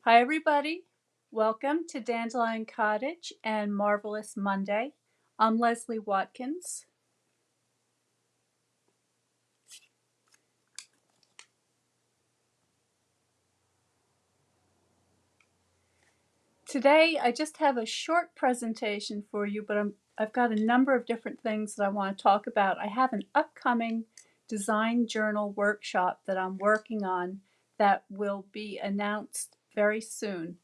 Hi everybody, welcome to Dandelion Cottage and Marvelous Monday. I'm Leslie Watkins. Today I just have a short presentation for you, but I've got a number of different things that I want to talk about. I have an upcoming design journal workshop that I'm working on that will be announced very soon.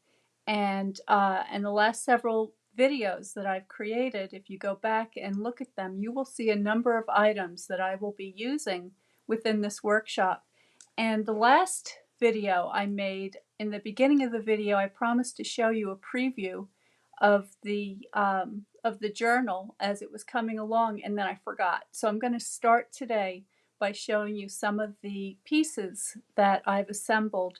And the last several videos that I've created, if you go back and look at them, you will see a number of items that I will be using within this workshop. And the last video I made, in the beginning of the video, I promised to show you a preview of the journal as it was coming along, and then I forgot. So I'm going to start today by showing you some of the pieces that I've assembled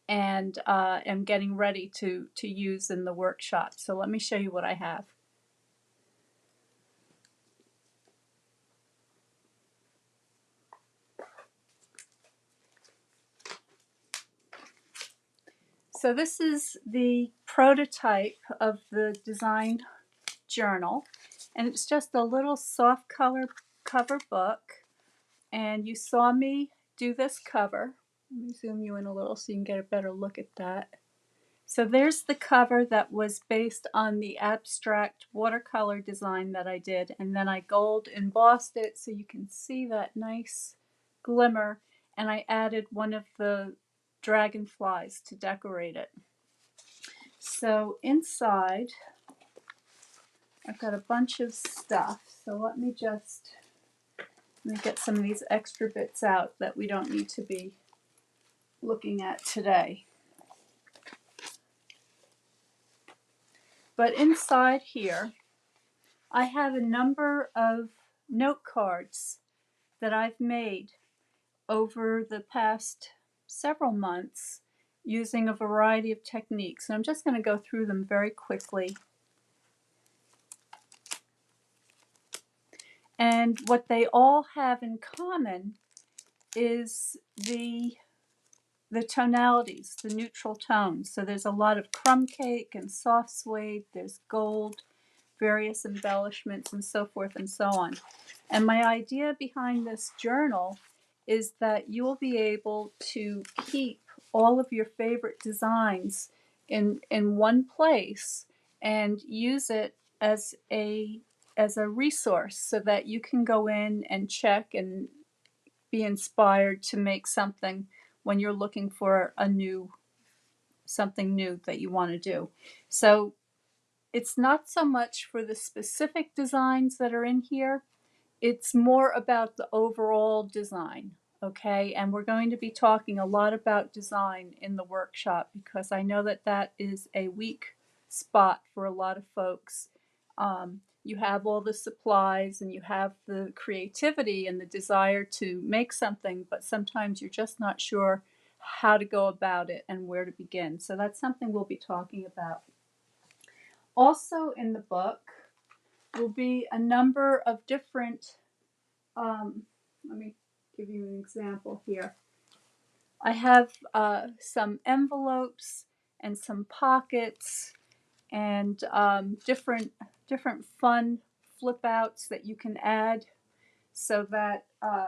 and am getting ready to use in the workshop. So let me show you what I have. So this is the prototype of the design journal, and it's just a little soft cover book, and you saw me do this cover. Let me zoom you in a little so you can get a better look at that. So there's the cover that was based on the abstract watercolor design that I did, and then I gold embossed it so you can see that nice glimmer, and I added one of the dragonflies to decorate it. So inside I've got a bunch of stuff, so let me get some of these extra bits out that we don't need to be looking at today. But inside here, I have a number of note cards that I've made over the past several months using a variety of techniques. And I'm just going to go through them very quickly. And what they all have in common is the tonalities, the neutral tones. So there's a lot of crumb cake and soft suede, there's gold, various embellishments, and so forth and so on. And my idea behind this journal is that you will be able to keep all of your favorite designs in one place and use it as a resource so that you can go in and check and be inspired to make something when you're looking for something new that you want to do. So it's not so much for the specific designs that are in here, it's more about the overall design, okay? And we're going to be talking a lot about design in the workshop because I know that that is a weak spot for a lot of folks. You have all the supplies and you have the creativity and the desire to make something, but sometimes you're just not sure how to go about it and where to begin. So that's something we'll be talking about. Also in the book will be a number of different, let me give you an example here. I have some envelopes and some pockets and different fun flip outs that you can add so that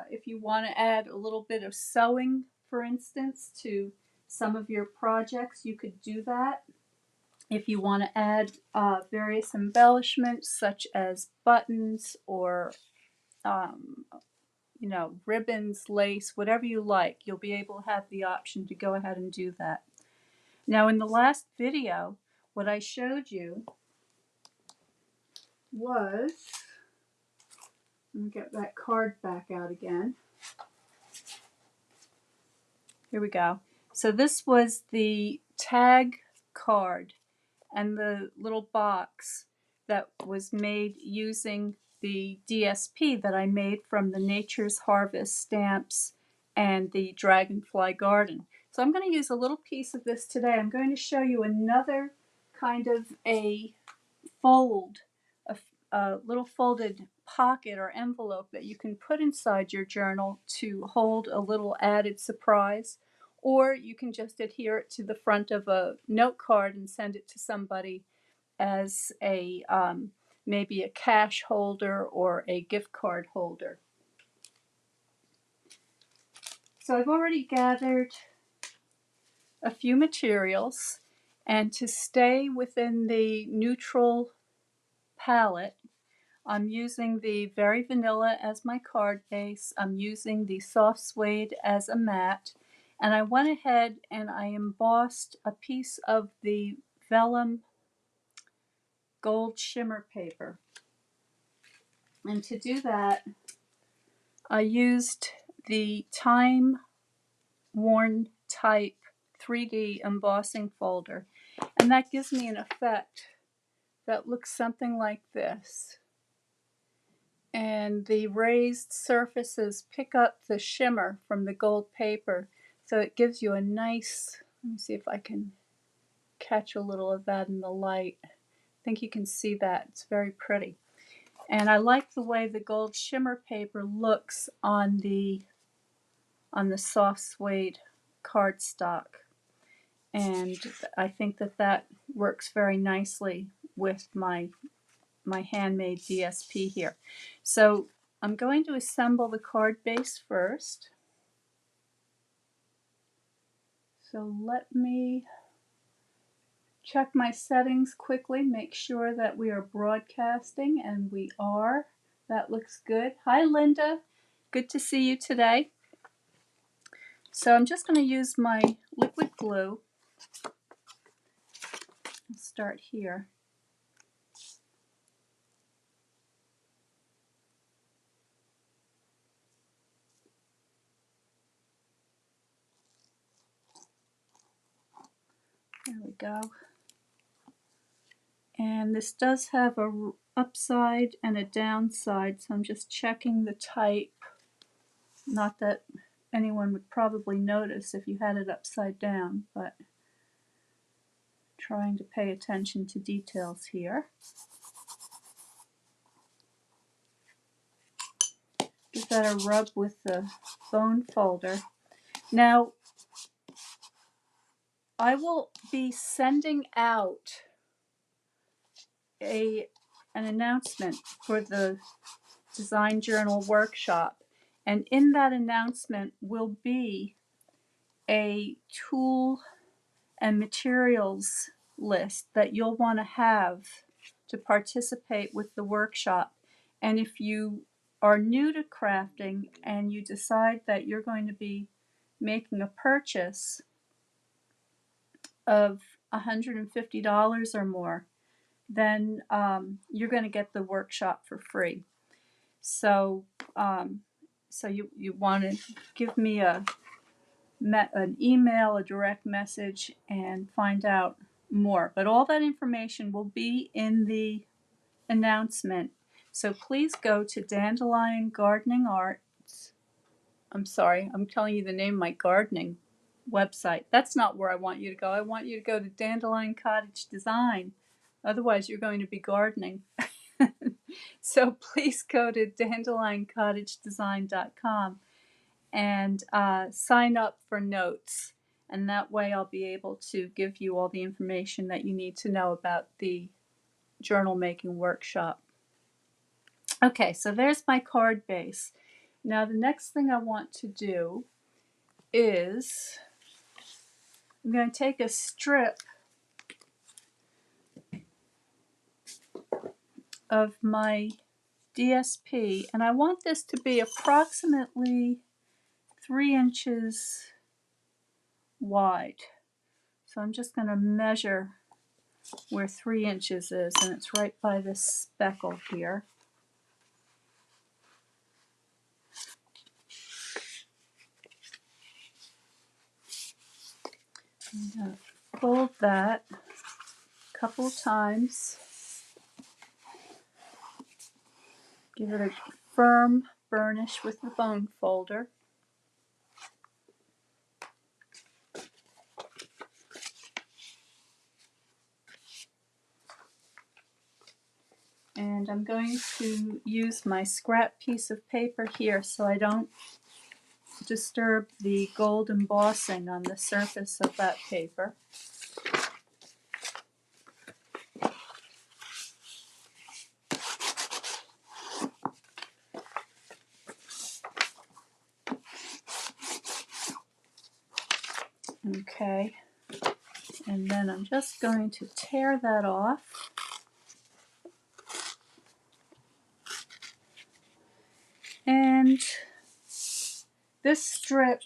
if you want to add a little bit of sewing, for instance, to some of your projects, you could do that. If you want to add various embellishments such as buttons or ribbons, lace, whatever you like, you'll be able to have the option to go ahead and do that. Now in the last video, what I showed you was, let me get that card back out again. Here we go. So this was the tag card and the little box that was made using the DSP that I made from the Nature's Harvest stamps and the Dragonfly Garden. So I'm going to use a little piece of this today. I'm going to show you another kind of a fold, a little folded pocket or envelope that you can put inside your journal to hold a little added surprise. or you can just adhere it to the front of a note card and send it to somebody as a maybe a cash holder or a gift card holder. So I've already gathered a few materials, and to stay within the neutral palette, I'm using the Very Vanilla as my card base. I'm using the Soft Suede as a mat, and I went ahead and I embossed a piece of the vellum gold shimmer paper. And to do that, I used the Time Worn Type 3D embossing folder, and that gives me an effect that looks something like this. And the raised surfaces pick up the shimmer from the gold paper, so it gives you a nice, let me see if I can catch a little of that in the light. I think you can see that. It's very pretty. And I like the way the gold shimmer paper looks on the soft suede cardstock. And I think that that works very nicely with my handmade DSP here. So I'm going to assemble the card base first. So let me check my settings quickly, make sure that we are broadcasting, and we are. That looks good. Hi, Linda. Good to see you today. So I'm just going to use my liquid glue. I'll start here. There we go. And this does have a upside and a downside, so I'm just checking the type. Not that anyone would probably notice if you had it upside down, but trying to pay attention to details here. Give that a rub with the bone folder. Now, I will be sending out an announcement for the Design Journal workshop, and in that announcement will be a tool and materials list that you'll want to have to participate with the workshop. And if you are new to crafting and you decide that you're going to be making a purchase of $150 or more, then you're going to get the workshop for free. So, you want to give me an email, a direct message, and find out more. But all that information will be in the announcement. So please go to Dandelion Gardening Arts. I'm sorry, I'm telling you the name of my gardening website. That's not where I want you to go. I want you to go to Dandelion Cottage Design. Otherwise, you're going to be gardening. So please go to dandelioncottagedesign.com and sign up for notes. And that way I'll be able to give you all the information that you need to know about the journal making workshop. Okay, so there's my card base. Now the next thing I want to do is I'm going to take a strip of my DSP, and I want this to be approximately 3 inches wide. So I'm just going to measure where 3 inches is, and it's right by this speckle here. I'm going to fold that a couple of times. Give it a firm burnish with the bone folder. And I'm going to use my scrap piece of paper here so I don't disturb the gold embossing on the surface of that paper. Okay, and then I'm just going to tear that off. And this strip,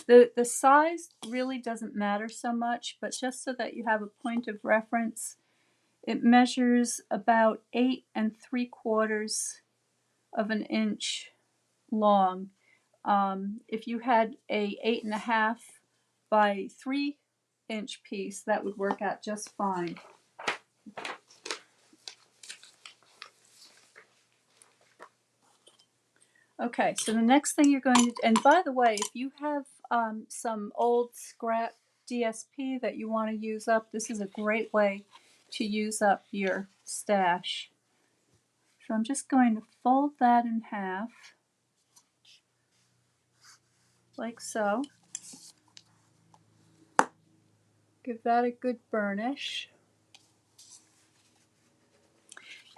the size really doesn't matter so much, but just so that you have a point of reference, it measures about 8 3/4 of an inch long. If you had a 8.5 by 3-inch piece, that would work out just fine. Okay, so the next thing you're going to, and by the way, if you have some old scrap DSP that you want to use up, this is a great way to use up your stash. So I'm just going to fold that in half, like so. Give that a good burnish.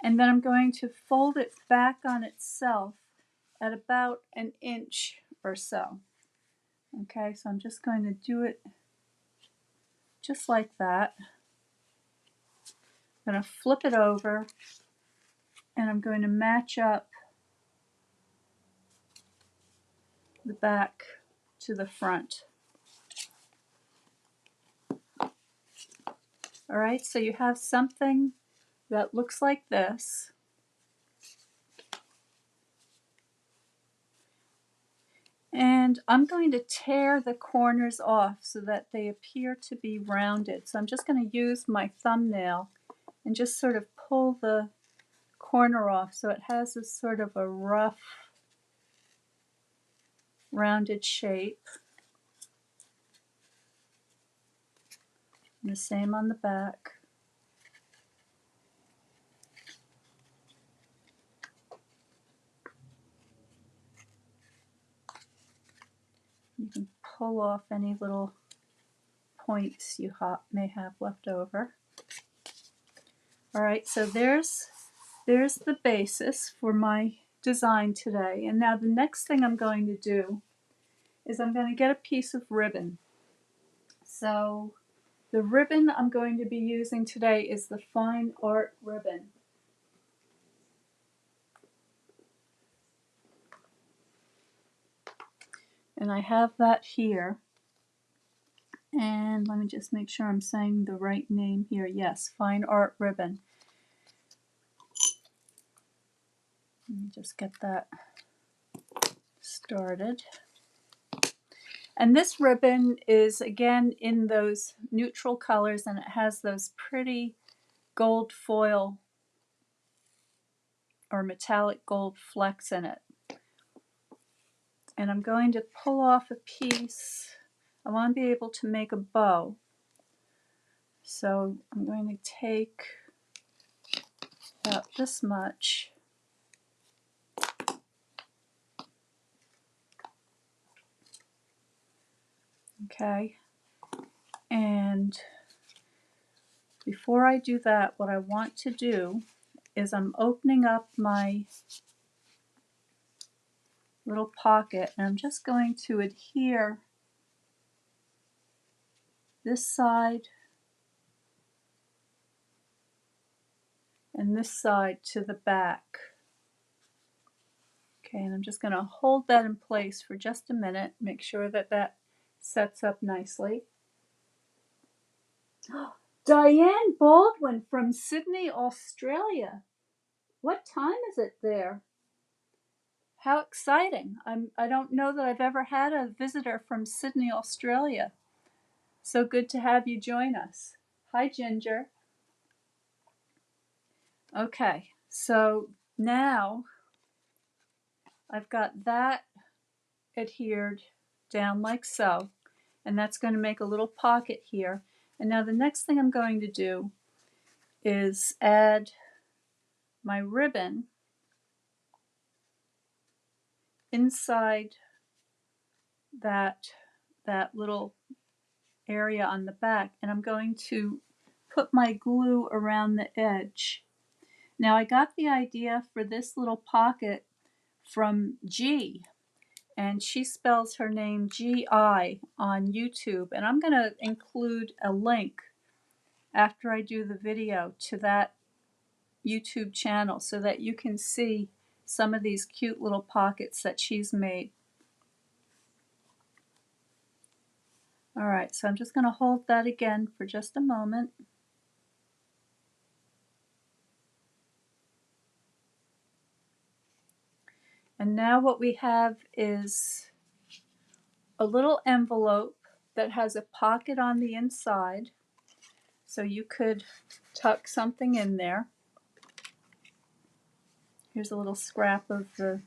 And then I'm going to fold it back on itself at about an inch or so. Okay, so I'm just going to do it just like that. I'm going to flip it over, and I'm going to match up the back to the front. All right, so you have something that looks like this. And I'm going to tear the corners off so that they appear to be rounded. So I'm just going to use my thumbnail and just sort of pull the corner off so it has this sort of a rough, rounded shape. And the same on the back. You can pull off any little points you may have left over. All right, so there's the basis for my design today. And now the next thing I'm going to do is I'm going to get a piece of ribbon. So the ribbon I'm going to be using today is the Fine Art ribbon. And I have that here. And let me just make sure I'm saying the right name here. Yes, Fine Art ribbon. Let me just get that started. And this ribbon is again in those neutral colors, and it has those pretty gold foil or metallic gold flecks in it. And I'm going to pull off a piece. I want to be able to make a bow. So I'm going to take about this much. Okay. And before I do that, what I want to do is I'm opening up my little pocket, and I'm just going to adhere this side and this side to the back. Okay, and I'm just going to hold that in place for just a minute, make sure that that sets up nicely. Diane Baldwin from Sydney, Australia. What time is it there? How exciting. I don't know that I've ever had a visitor from Sydney, Australia. So good to have you join us. Hi, Ginger. Okay, so now I've got that adhered down like so, and that's going to make a little pocket here. And now the next thing I'm going to do is add my ribbon inside that little area on the back, and I'm going to put my glue around the edge. Now I got the idea for this little pocket from G, and she spells her name G-I on YouTube, and I'm going to include a link after I do the video to that YouTube channel so that you can see some of these cute little pockets that she's made. Alright, so I'm just going to hold that again for just a moment. And now what we have is a little envelope that has a pocket on the inside, so you could tuck something in there. Here's a little scrap of the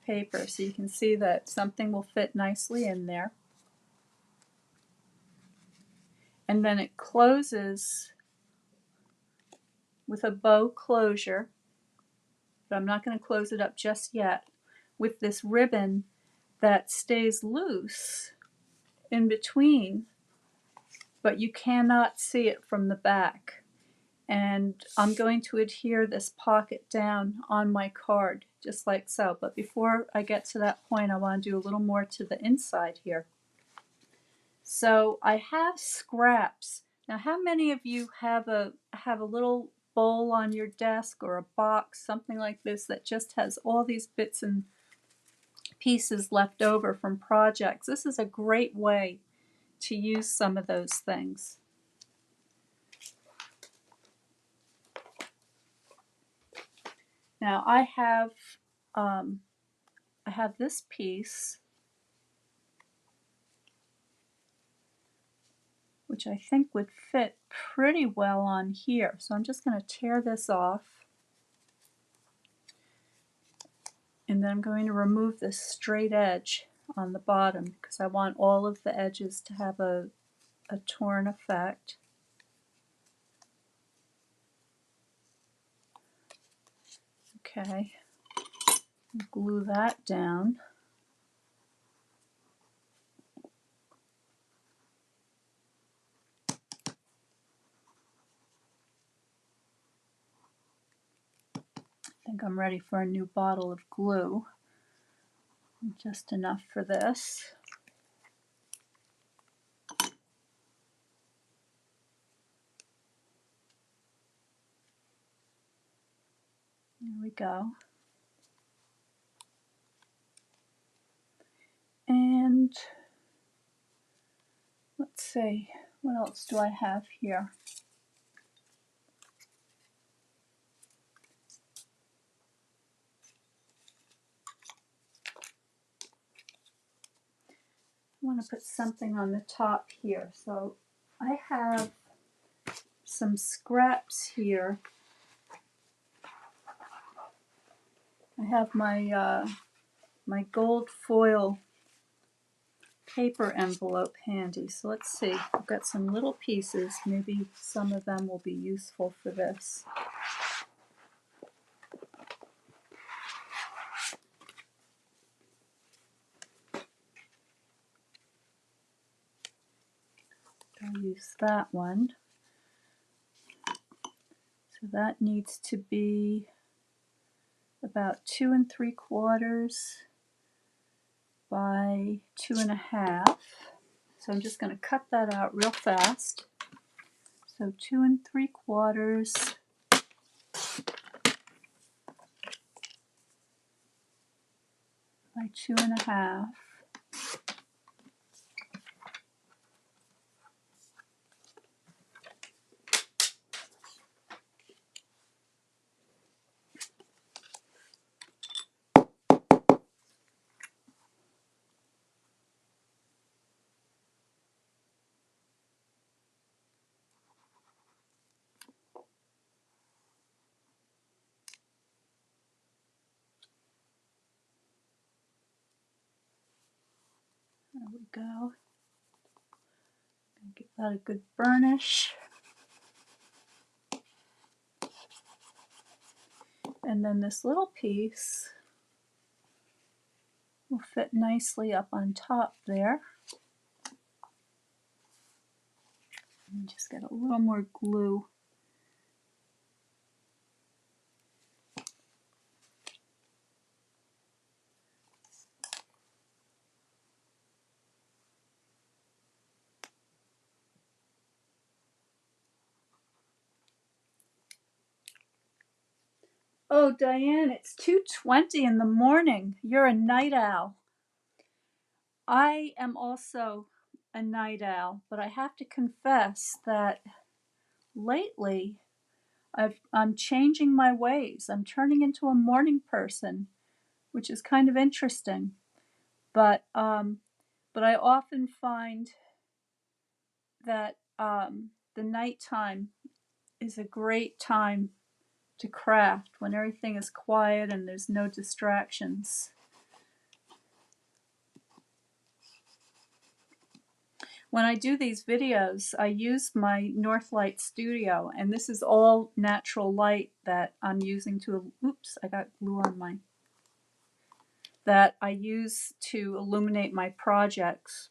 paper so you can see that something will fit nicely in there. And then it closes with a bow closure, but I'm not going to close it up just yet, with this ribbon that stays loose in between, but you cannot see it from the back. And I'm going to adhere this pocket down on my card just like so. But before I get to that point, I want to do a little more to the inside here. So I have scraps. Now, how many of you have a little bowl on your desk or a box, something like this, that just has all these bits and pieces left over from projects? This is a great way to use some of those things. Now I have this piece, which I think would fit pretty well on here. So I'm just going to tear this off, and then I'm going to remove this straight edge on the bottom because I want all of the edges to have a torn effect. Okay, glue that down. I think I'm ready for a new bottle of glue. Just enough for this. There we go. And let's see, what else do I have here? I want to put something on the top here. So I have some scraps here. I have my my gold foil paper envelope handy. So let's see, I've got some little pieces. Maybe some of them will be useful for this. I'll use that one. So that needs to be about 2 3/4 by 2 1/2. So I'm just going to cut that out real fast. So 2 3/4 by 2 1/2. There we go. Give that a good burnish. And then this little piece will fit nicely up on top there. And just get a little more glue. Oh, Diane, it's 2:20 in the morning. You're a night owl. I am also a night owl, but I have to confess that lately I'm changing my ways. I'm turning into a morning person, which is kind of interesting. But I often find that the nighttime is a great time to craft when everything is quiet and there's no distractions. When I do these videos, I use my Northlight Studio, and this is all natural light that I'm using to, oops, I got glue on my, that I use to illuminate my projects.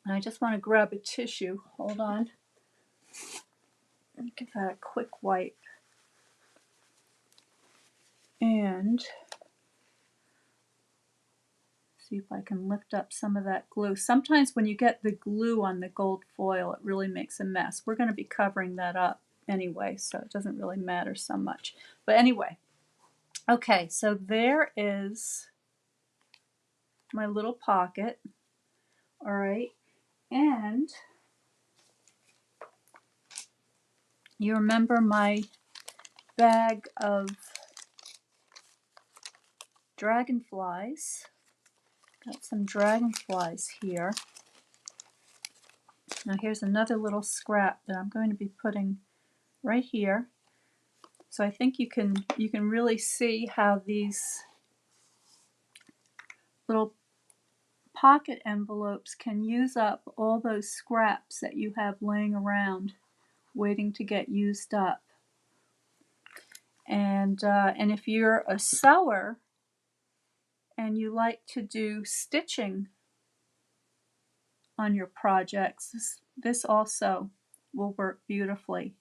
And I just want to grab a tissue. Hold on. Give that a quick wipe. And see if I can lift up some of that glue. Sometimes when you get the glue on the gold foil, it really makes a mess. We're going to be covering that up anyway, so it doesn't really matter so much. But anyway, okay, so there is my little pocket. All right, and you remember my bag of dragonflies. Got some dragonflies here. Now here's another little scrap that I'm going to be putting right here. So I think you can really see how these little pocket envelopes can use up all those scraps that you have laying around waiting to get used up. And if you're a sewer and you like to do stitching on your projects, this also will work beautifully.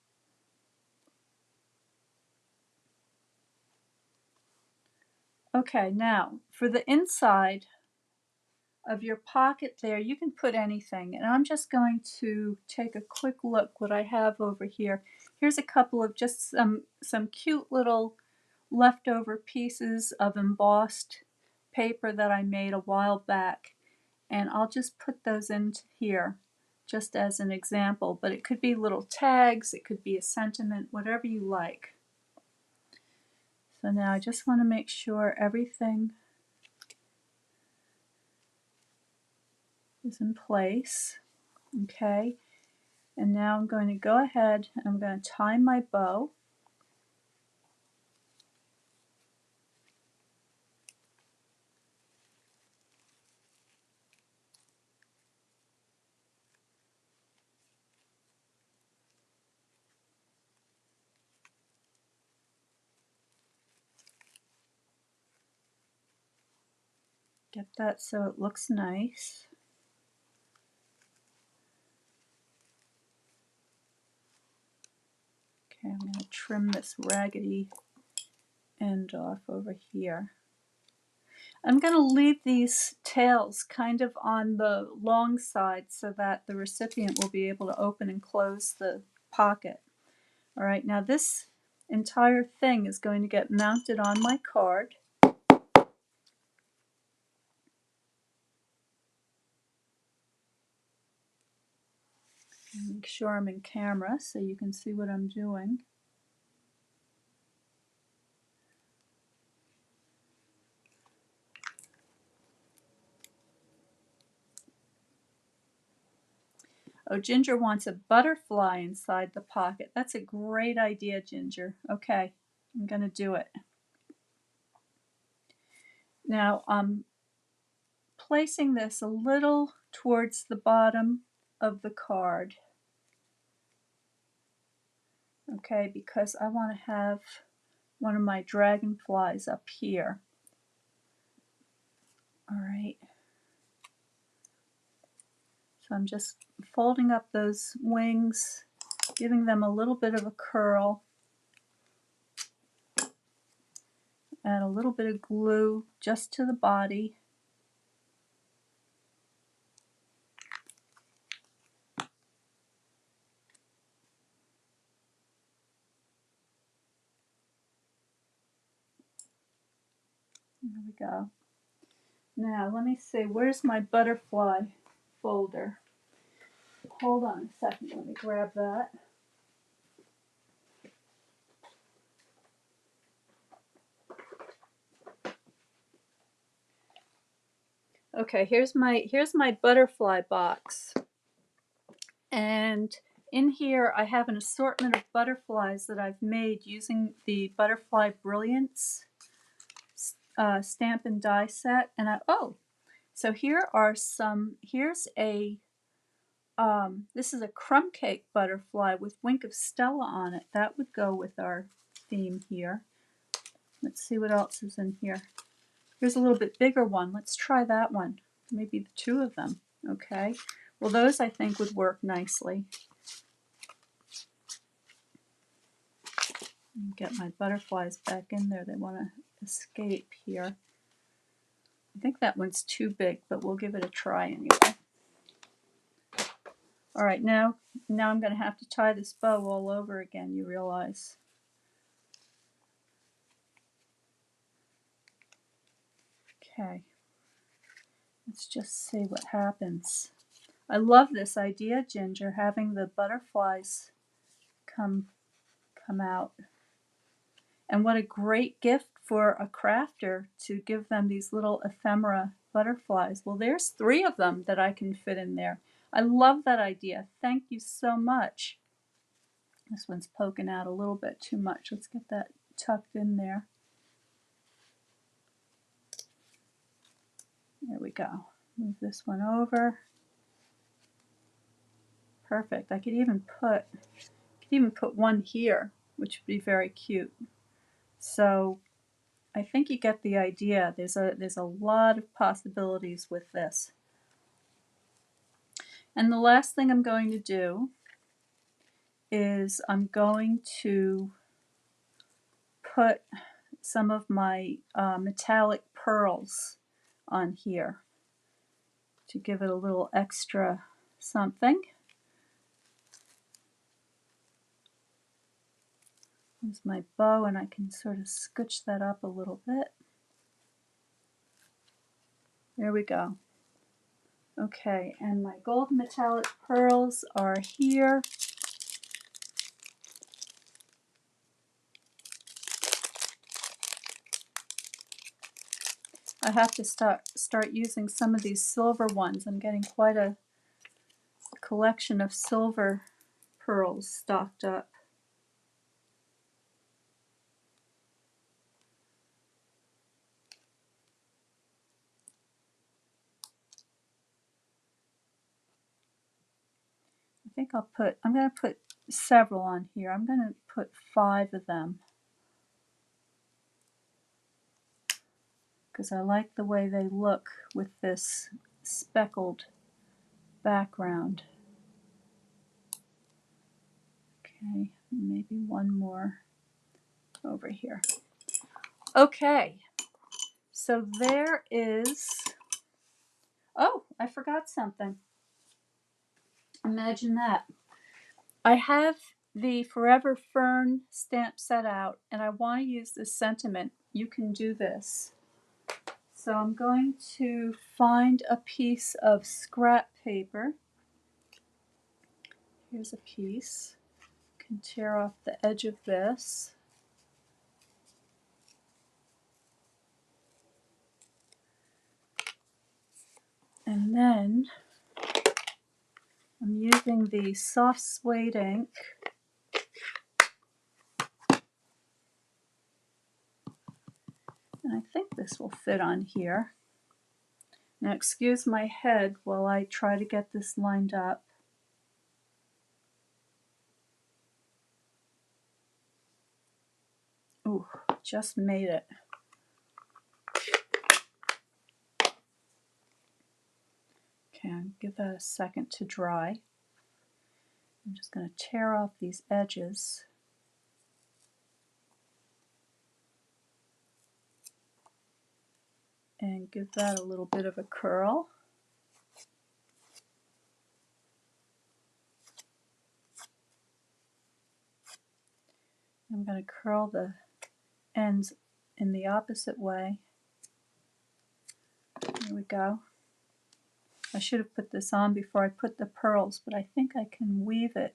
Okay, now for the inside of your pocket there, you can put anything, and I'm just going to take a quick look what I have over here. Here's a couple of just some cute little leftover pieces of embossed paper that I made a while back, and I'll just put those into here just as an example, but it could be little tags, it could be a sentiment, whatever you like. So now I just want to make sure everything is in place. Okay, and now I'm going to go ahead and I'm going to tie my bow. Get that so it looks nice. Okay, I'm going to trim this raggedy end off over here. I'm going to leave these tails kind of on the long side so that the recipient will be able to open and close the pocket. All right, now this entire thing is going to get mounted on my card. Make sure I'm in camera so you can see what I'm doing. Oh, Ginger wants a butterfly inside the pocket. That's a great idea, Ginger. Okay, I'm going to do it. Now, I'm placing this a little towards the bottom of the card. Okay, because I want to have one of my dragonflies up here. All right. So I'm just folding up those wings, giving them a little bit of a curl. Add a little bit of glue just to the body. There we go. Now let me see, where's my butterfly folder? Hold on a second, let me grab that. Okay, here's my butterfly box. And in here I have an assortment of butterflies that I've made using the Butterfly Brilliance stamp and die set. And so here are here's a, this is a crumb cake butterfly with Wink of Stella on it. That would go with our theme here. Let's see what else is in here. Here's a little bit bigger one. Let's try that one. Maybe the two of them. Okay. Well, those I think would work nicely. Get my butterflies back in there. They want to escape here. I think that one's too big, but we'll give it a try anyway. All right, now I'm going to have to tie this bow all over again, you realize. Okay, let's just see what happens. I love this idea, Ginger, having the butterflies come out. And what a great gift for a crafter to give them these little ephemera butterflies. Well, there's 3 of them that I can fit in there. I love that idea. Thank you so much. This one's poking out a little bit too much. Let's get that tucked in there. There we go. Move this one over. Perfect. I could even put one here, which would be very cute. So I think you get the idea. There's a lot of possibilities with this. And the last thing I'm going to do is I'm going to put some of my metallic pearls on here to give it a little extra something. Here's my bow, and I can sort of scooch that up a little bit. There we go. Okay, and my gold metallic pearls are here. I have to start using some of these silver ones. I'm getting quite a collection of silver pearls stocked up. I think I'm going to put several on here. I'm going to put 5 of them because I like the way they look with this speckled background. Okay, maybe one more over here. Okay, so there is, oh, I forgot something. Imagine that. I have the Forever Fern stamp set out, and I want to use this sentiment. You can do this. So I'm going to find a piece of scrap paper. Here's a piece. You can tear off the edge of this. And then I'm using the soft suede ink. And I think this will fit on here. Now excuse my head while I try to get this lined up. Ooh, just made it. give that a second to dry. I'm just going to tear off these edges. And give that a little bit of a curl. I'm going to curl the ends in the opposite way. There we go. I should have put this on before I put the pearls, but I think I can weave it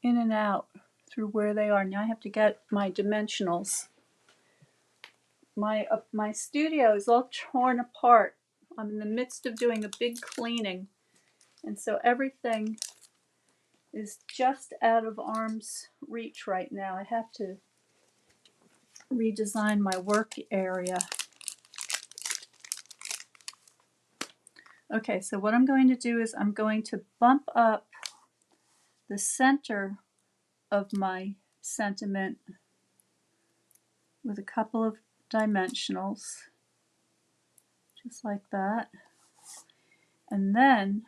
in and out through where they are. Now I have to get my dimensionals. My studio is all torn apart. I'm in the midst of doing a big cleaning, and so everything is just out of arm's reach right now. I have to redesign my work area. Okay, so what I'm going to do is I'm going to bump up the center of my sentiment with a couple of dimensionals, just like that. And then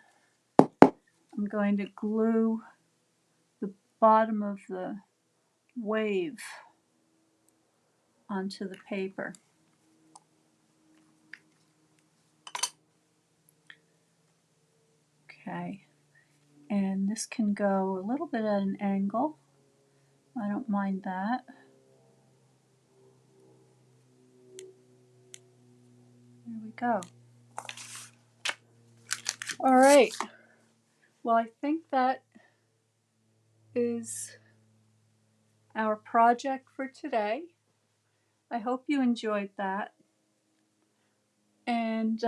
I'm going to glue the bottom of the wave onto the paper. Okay, and this can go a little bit at an angle. I don't mind that. There we go. All right. Well, I think that is our project for today. I hope you enjoyed that. And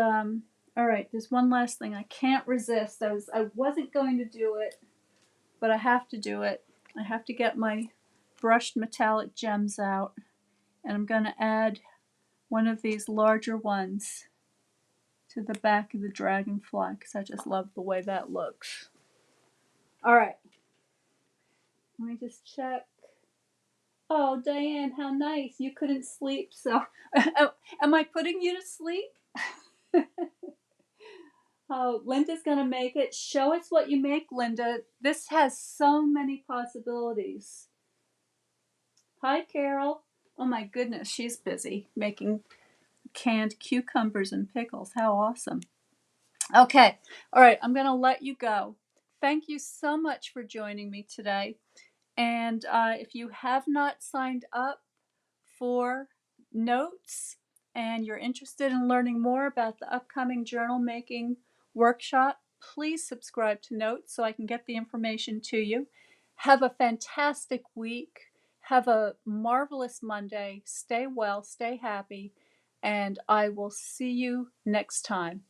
all right, there's one last thing I can't resist. I wasn't going to do it, but I have to do it. I have to get my brushed metallic gems out, and I'm going to add one of these larger ones to the back of the dragonfly because I just love the way that looks. All right, let me just check. Oh, Diane, how nice. You couldn't sleep, so am I putting you to sleep? Oh, Linda's going to make it. Show us what you make, Linda. This has so many possibilities. Hi, Carol. Oh my goodness, she's busy making canned cucumbers and pickles. How awesome. Okay, all right, I'm going to let you go. Thank you so much for joining me today. And if you have not signed up for notes and you're interested in learning more about the upcoming journal making workshop, please subscribe to Notes so I can get the information to you. Have a fantastic week. Have a marvelous Monday. Stay well, stay happy, and I will see you next time.